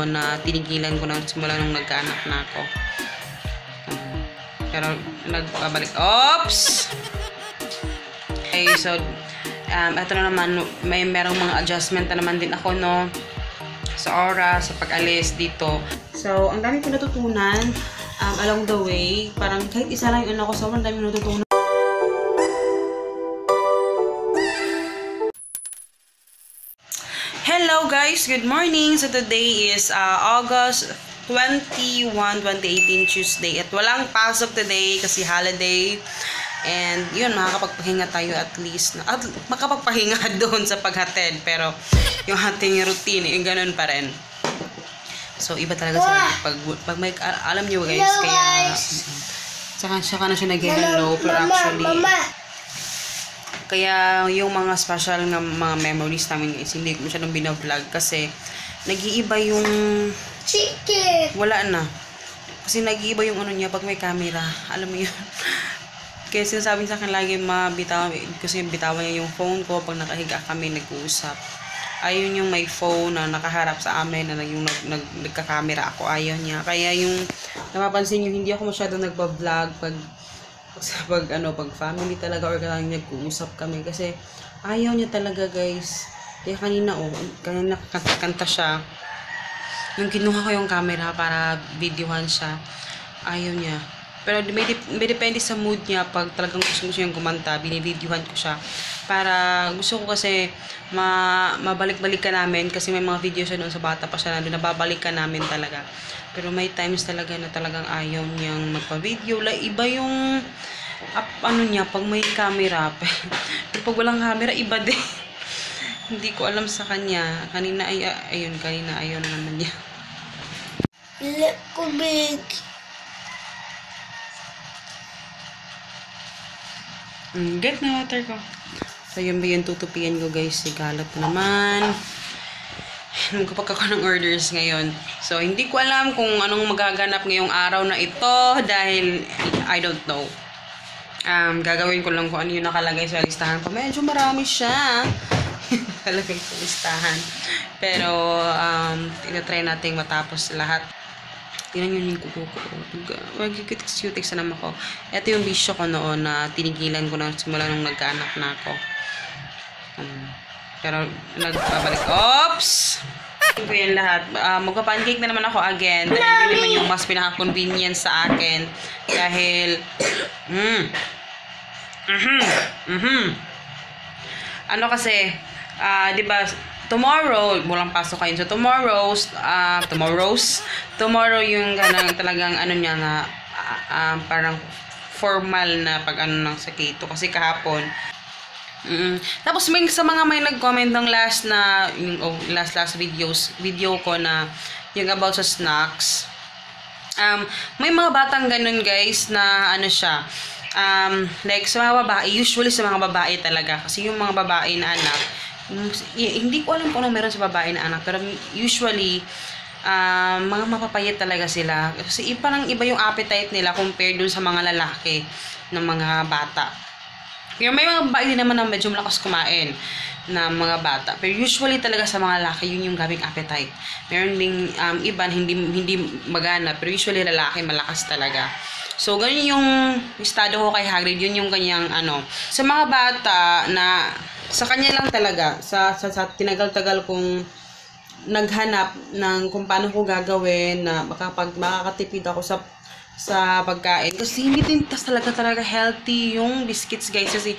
noon na tinigilan ko na simula nung nagkaanak na ako. Pero nagbabalik. Oops! Okay, so ito na naman, merong mga adjustment na naman din ako, no? Sa oras, sa pag-alis dito. So, ang dami ko natutunan along the way. Parang kahit isa lang yung ano ko, sobrang dami natutunan. Hello guys! Good morning! So today is August 21, 2018, Tuesday. At walang pasok today kasi holiday. And yun, makakapagpahinga tayo at least. At makapagpahinga doon sa paghatid. Pero yung ating routine, yung ganun pa rin. So iba talaga sa pag may, alam nyo guys, kaya saka na siya nag-hello. Pero actually, kaya yung mga special nga mga memories namin guys, hindi ko masyadong binablog kasi nag-iiba yung wala na. Kasi nag-iiba yung ano niya pag may camera. Alam mo yun. Kaya sinasabi sa akin lagi mabitaw kasi bitawan niya yung phone ko pag nakahiga kami nag-uusap. Ayun yung may phone na nakaharap sa amin na yung nagka-camera ako. Ayaw niya. Kaya yung napapansin niyo hindi ako masyadong nagba-vlog pag family talaga or kailangan nag-uusap kami kasi ayaw niya talaga guys. Kaya kanina kanta siya. Nung kinuha ko yung camera para videohan siya, ayaw niya. Pero may depende sa mood niya pag talagang gusto siyang kumanta, binivideohan ko siya. Para gusto ko kasi mabalik-balikan namin kasi may mga video siya noon sa bata pa siya na nababalikan namin talaga. Pero may times talaga na talagang ayaw niyang magpa-video. Iba yung ano niya pag may camera. Pero pag walang camera, iba din. Hindi ko alam sa kanya. Kanina ayaw na naman niya. Kubig. Get na water ko. So yun ba yung tutupian ko guys. Sigalat na naman. Magkapag ako ng orders ngayon. So, hindi ko alam kung anong magaganap ngayong araw na ito dahil I don't know. Gagawin ko lang kung ano yung nakalagay sa listahan ko. Medyo marami siya. Nakalagay sa listahan. Pero, tinatry natin matapos lahat. Tingnan nyo yung kuko ko. Mag-cutics na naman ako. Ito yung bisyo ko noon na tinigilan ko na simula nung nagkaanak na ako. Pero nagbabalik. Oops! Ito yan lahat. Magpa-pancake na naman ako again. Dahil yun naman yung mas pinaka-convenient sa akin. Dahil ano kasi diba tomorrow, walang pasok kayo. So tomorrow yung talagang ano niya na parang formal na pag ano ng sakito. Kasi kahapon tapos may sa mga may nag-comment ng last video ko na yung about sa snacks. May mga batang ganun guys na ano siya. Like sa mga babae, usually sa mga babae talaga kasi yung mga babae na anak, hindi ko alam kung ano meron sa babae na anak, pero usually mga mapapayat talaga sila kasi parang iba yung appetite nila compared dun sa mga lalaki ng mga bata. Pero may mga babae din naman na medyo malakas kumain na mga bata. Pero usually talaga sa mga lalaki, yun yung grabing appetite. Meron ding iban hindi magana, pero usually lalaki malakas talaga. So, ganun yung estado ko kay Hagrid, yun yung kanyang ano. Sa mga bata na sa kanya lang talaga, sa tinagal-tagal kong naghanap ng kung paano ko gagawin na makakatipid ako sa pagkain. Kasi hindi din talaga healthy yung biscuits guys. Kasi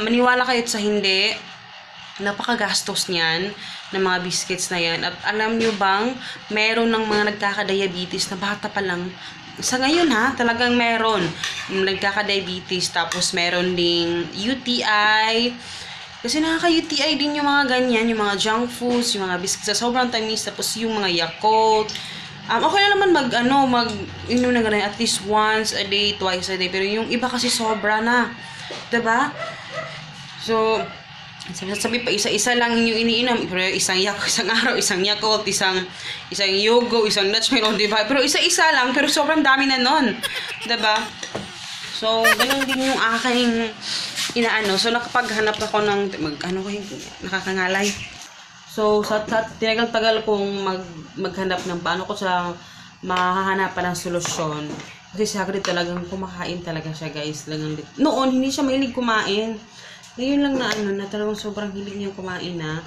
maniwala kayo sa hindi, napakagastos niyan ng mga biscuits na yan. At alam nyo bang meron ng mga nagkaka-diabetes na bata pa lang. Sa ngayon talagang meron nagkaka-diabetes. Tapos meron ding UTI. Kasi nakaka-UTI din yung mga ganyan, yung mga junk foods, yung mga biscuits sa sobrang tamis. Tapos yung mga Yakult. Okay na naman mag-inom na ganun, at least once a day, twice a day. Pero yung iba kasi sobra na. Diba? So, sabi pa, isa-isa lang yung iniinom. Pero isang araw, isang Yakult, isang Yogo, isang Dutch Mill, diba? Pero isa-isa lang, pero sobrang dami na nun. Diba? So, ganun din yung aking inaano. So, nakapaghanap ako ng, nakakangalay. So, sa tinagal-tagal kong maghanap ng paano ko siya mahahanapan ng solusyon. Kasi si Hagrid talagang kumakain talaga siya, guys. Noon, hindi siya mahilig kumain. Ngayon lang na talagang sobrang hilig niyang kumain na.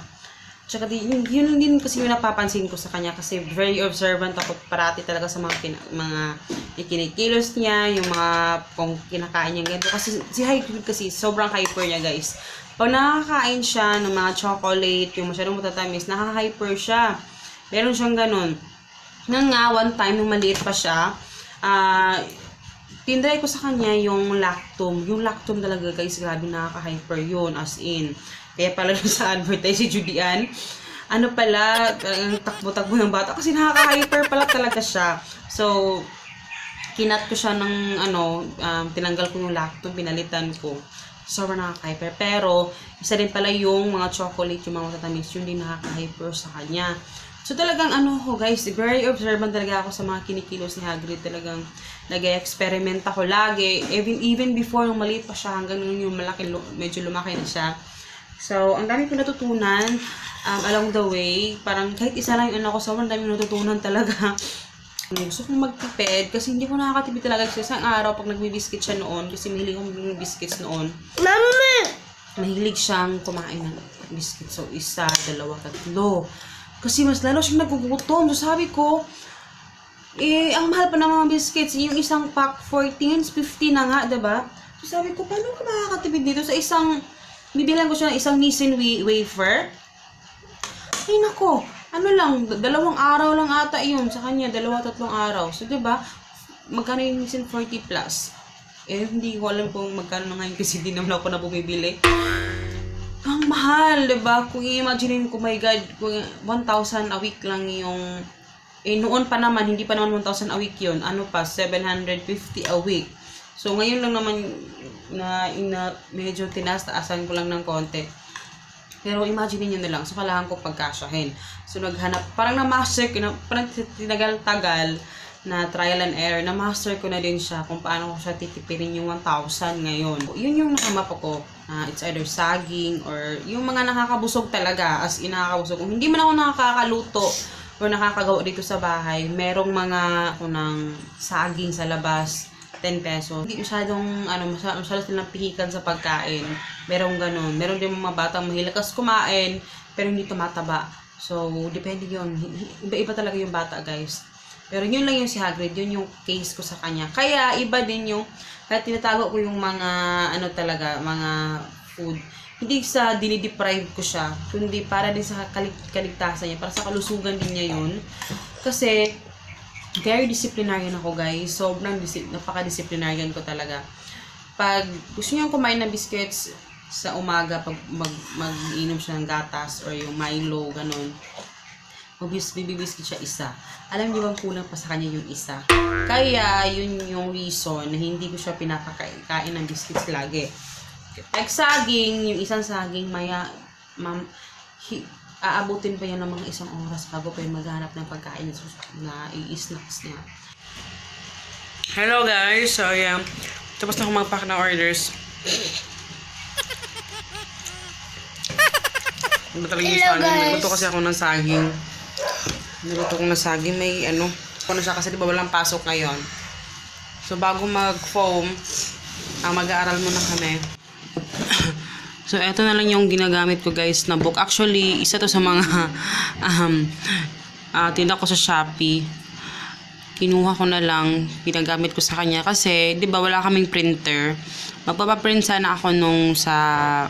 Tsaka yun din kasi yung napapansin ko sa kanya kasi very observant ako parati talaga sa mga ikinikilos niya, yung mga kung kinakain niya ganito. Kasi si Hagrid kasi sobrang hyper niya, guys. Pag nakakain siya ng mga chocolate, yung masyadong matatamis, nakaka-hyper siya. Meron siyang ganun. Nang nga, one time, nung maliit pa siya, tinry ko sa kanya yung Lactum. Yung Lactum talaga, guys, grabe nakaka-hyper yun, as in. Kaya pala sa advertise si Julian, ano pala, takbo-takbo ng bata kasi nakaka-hyper pala talaga siya. So, kinat ko siya ng tinanggal ko yung Lactum, pinalitan ko. Sobrang nakaka-hyper. Pero, isa din pala yung mga chocolate, yung mga matatamis, yun din nakaka-hyper sa kanya. So, talagang guys, very observant talaga ako sa mga kinikilos ni Hagrid. Talagang nag-experiment ako lagi. Even before, nung maliit pa siya, hanggang yung medyo lumaki na siya. So, ang dami ko natutunan along the way. Parang kahit isa lang yung sobrang dami natutunan talaga. Gusto kong magtipid kasi hindi ko nakakatipid talaga. Kasi isang araw, pag nagbibiskit siya noon, kasi mahilig akong biscuits noon. Mama! Mahilig siyang kumain ng biscuit. So, 1, 2, 3. Kasi mas lalo siyang nagugutom. So, sabi ko, ang mahal pa ng mga biscuits. Yung isang pack, 14, 50 na nga, diba? So, sabi ko, paano ko makakatipid dito sa isang... Bibilang ko siya ng isang Nissin wafer. Ay nako, 2 araw lang ata yun sa kanya, 2-3 araw. So, diba, magkano yung Nissin 40 plus? Hindi ko alam kung magkano na ngayon kasi di naman ako na bumibili. Ang mahal, diba? Kung i-imagine ko, my God, kung 1,000 a week lang yung... noon pa naman, hindi pa naman 1,000 a week yun. 750 a week. So, ngayon lang naman na medyo tinastaasan ko lang ng konti. Pero imagine niyo na lang. So, kailangan ko pagkasyahin. So, naghanap. Parang na-master ko. Parang tinagal-tagal na trial and error. Na-master ko na din siya kung paano ko siya titipirin yung 1,000 ngayon. Yun yung nakamap ko. It's either saging or yung mga nakakabusog talaga. As in, nakakabusog. Kung hindi man ako nakakaluto or nakakagawa dito sa bahay, merong mga ng saging sa labas. 10 pesos. Hindi masyadong, masyadong silang pihikan sa pagkain. Merong ganun. Meron din mga batang mahilig kasi kumain, pero hindi tumataba. So, depende yun. Iba-iba talaga yung bata, guys. Pero yun lang yung si Hagrid. Yun yung case ko sa kanya. Kaya, iba din yung, kaya tinatago ko yung mga, mga food. Hindi sa dinideprive ko siya, kundi para din sa kaligtasan niya, para sa kalusugan din niya yun. Kasi, very disciplinarian ako, guys. Sobrang napaka-disciplinarian ko talaga. Pag gusto niyo kumain ng biscuits sa umaga, pag mag-inom siya ng gatas or yung Milo, ganun, bibiscuit siya isa. Alam niyo bang kulang pa sa kanya yung isa? Kaya, yun yung reason na hindi ko siya pinapakain ng biscuits lagi. Like saging, yung isang saging, aabutin pa yan ng mga 1 oras bago pa yung maghanap ng pagkain na i-snacks niya. Hello guys! So yeah, tapos na akong mag-pack ng orders. Ano talaga yung saging? Nagluto kasi ako ng saging. Nagluto ko ng saging. May na siya kasi diba walang pasok ngayon. So bago mag-foam, mag-aaral muna kami. So, eto na lang yung ginagamit ko, guys, na book. Actually, isa to sa mga tinda ko sa Shopee. Kinuha ko na lang, pinagamit ko sa kanya. Kasi, di ba, wala kaming printer. Magpapaprint sana ako nung sa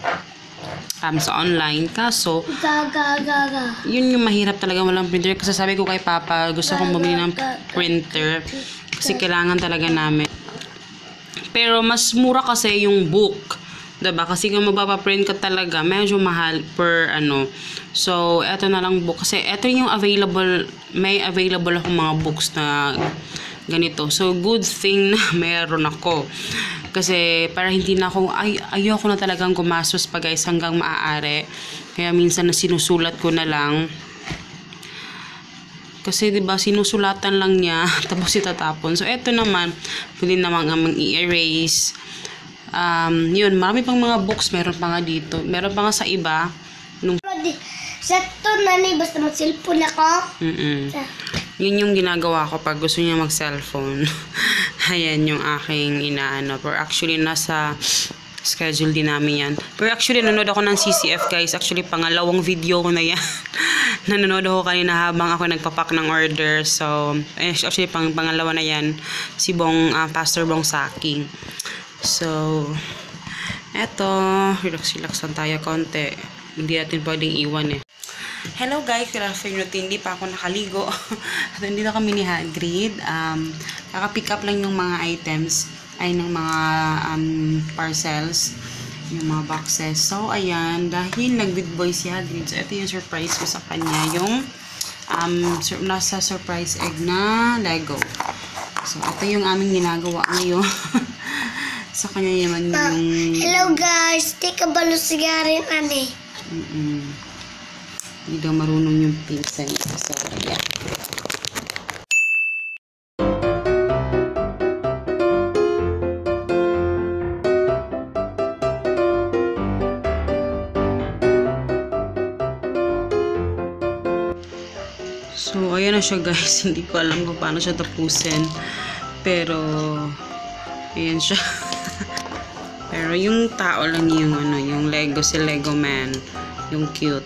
online. Kaso, yun yung mahirap talaga walang printer. Kasi sabi ko kay Papa, gusto kong bumili ng printer. Kasi kailangan talaga namin. Pero, mas mura kasi yung book. Diba? Kasi kung magpapaprint ka talaga, medyo mahal per So, eto na lang book. Kasi eto yung may available ako mga books na ganito. So, good thing na meron ako. Kasi para hindi na ako, ayoko na talagang gumastos pa, guys, hanggang maaari. Kaya minsan na sinusulat ko na lang. Kasi, diba, sinusulatan lang niya, tapos itatapon. So, eto naman, pwede naman i-erase. Yun, marami pang mga books, meron pa nga dito. Meron pa nga sa iba. Sakto na ni, basta mag-cellphone ako. Yun yung ginagawa ko pag gusto niya mag-cellphone. Ayan yung aking inaano. Pero actually, nasa schedule din namin yan. Pero actually, nanonood ako ng CCF, guys. Actually, pangalawang video ko na yan. Nanonood ako kanina habang ako nagpapak ng order. So, actually, pangalawa na yan. Si Pastor Bong Saki. So, eto. Relax-relax lang tayo konti. Hindi natin pwedeng iwan eh. Hello guys, good afternoon. Hindi pa ako nakaligo. At hindi na kami ni Hagrid. Kaka-pick up lang yung mga items ay ng mga parcels, yung mga boxes. So, ayan, dahil nag-good boy si Hagrid, so ito yung surprise ko sa kanya, yung nasa surprise egg na Lego. So, ito yung aming ginagawa ngayon. Sa kanya naman yung... Hello guys, di ka balo sigarin, ane? Hindi daw marunong yung pinsan niya. So, ayan. So, ayan na siya guys. Hindi ko alam kung paano siya tapusin. Pero, ayan siya. Pero yung tao lang yung yung Lego, si Lego Man. Yung cute.